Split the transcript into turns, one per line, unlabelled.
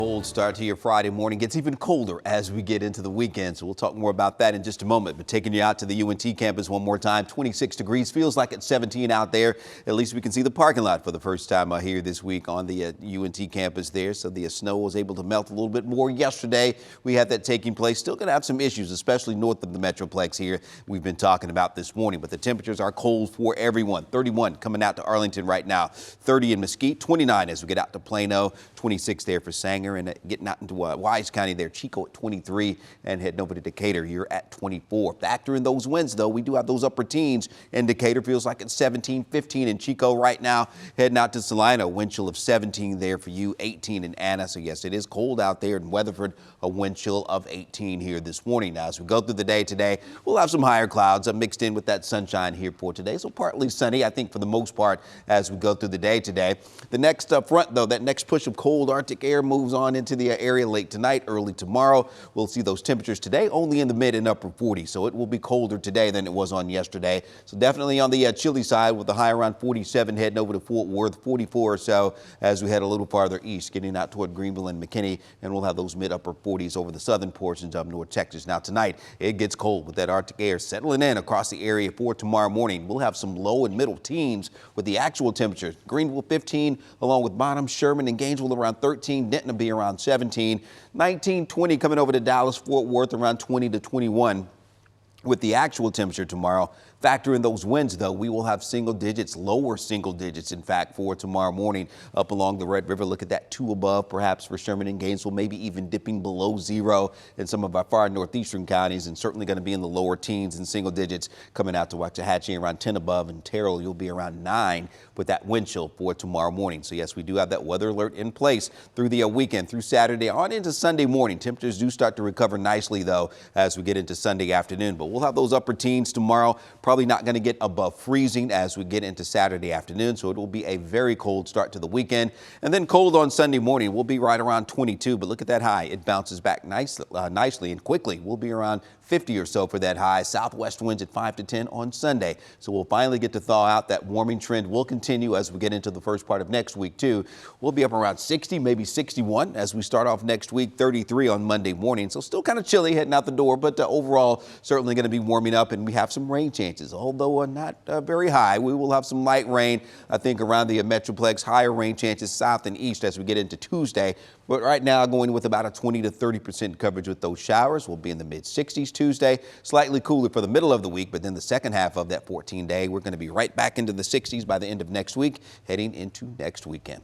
Cold start to your Friday morning. Gets even colder as we get into the weekend, so we'll talk more about that in just a moment. But taking you out to the UNT campus one more time, 26 degrees, feels like it's 17 out there. At least we can see the parking lot for the first time here this week on the UNT campus there. So the snow was able to melt a little bit more yesterday. We had that taking place. Still going to have some issues, especially north of the Metroplex here. We've been talking about this morning, but the temperatures are cold for everyone. 31 coming out to Arlington right now, 30 in Mesquite, 29 as we get out to Plano, 26 there for Sanger, and getting out into Wise County there, Chico at 23, and heading over to Decatur, you're at 24. Factor in those winds, though. We do have those upper teens. In Decatur feels like it's 17, 15 in Chico right now. Heading out to Salina, wind chill of 17 there for you, 18 in Anna. So yes, it is cold out there in Weatherford, a wind chill of 18 here this morning. Now, as we go through the day today, we'll have some higher clouds mixed in with that sunshine here for today. So partly sunny, I think, for the most part as we go through the day today. The next front, though, that next push of cold Arctic air moves on into the area late tonight, early tomorrow. We'll see those temperatures today only in the mid and upper 40s, so it will be colder today than it was on yesterday. So definitely on the chilly side with the high around 47 heading over to Fort Worth, 44 or so as we head a little farther east, getting out toward Greenville and McKinney, and we'll have those mid upper 40s over the southern portions of North Texas. Now tonight it gets cold with that Arctic air settling in across the area for tomorrow morning. We'll have some low and middle teens with the actual temperatures. Greenville 15 along with Bottom, Sherman and Gainesville around 13, Denton will be around 17, 19, 20 coming over to Dallas, Fort Worth around 20 to 21 with the actual temperature tomorrow. Factor in those winds, though. We will have single digits, lower single digits, in fact, for tomorrow morning up along the Red River. Look at that 2 above, perhaps for Sherman and Gainesville, maybe even dipping below 0 in some of our far northeastern counties, and certainly going to be in the lower teens and single digits coming out to Waxahachie around 10 above, and Terrell, you'll be around 9 with that wind chill for tomorrow morning. So yes, we do have that weather alert in place through the weekend, through Saturday on into Sunday morning. Temperatures do start to recover nicely, though, as we get into Sunday afternoon, but we'll have those upper teens tomorrow. Probably not going to get above freezing as we get into Saturday afternoon, so it will be a very cold start to the weekend. And then cold on Sunday morning. We'll be right around 22, but look at that high. It bounces back nicely and quickly. We'll be around 50 or so for that high. Southwest winds at 5 to 10 on Sunday. So we'll finally get to thaw out. That warming trend will continue as we get into the first part of next week, too. We'll be up around 60, maybe 61 as we start off next week, 33 on Monday morning. So still kind of chilly heading out the door, but overall certainly going to be warming up, and we have some rain chances, although not very high. We will have some light rain, I think, around the Metroplex. Higher rain chances south and east as we get into Tuesday. But right now going with about a 20 to 30% coverage with those showers. We'll be in the mid 60s Tuesday, slightly cooler for the middle of the week, but then the second half of that 14-day, we're going to be right back into the 60s by the end of next week, heading into next weekend.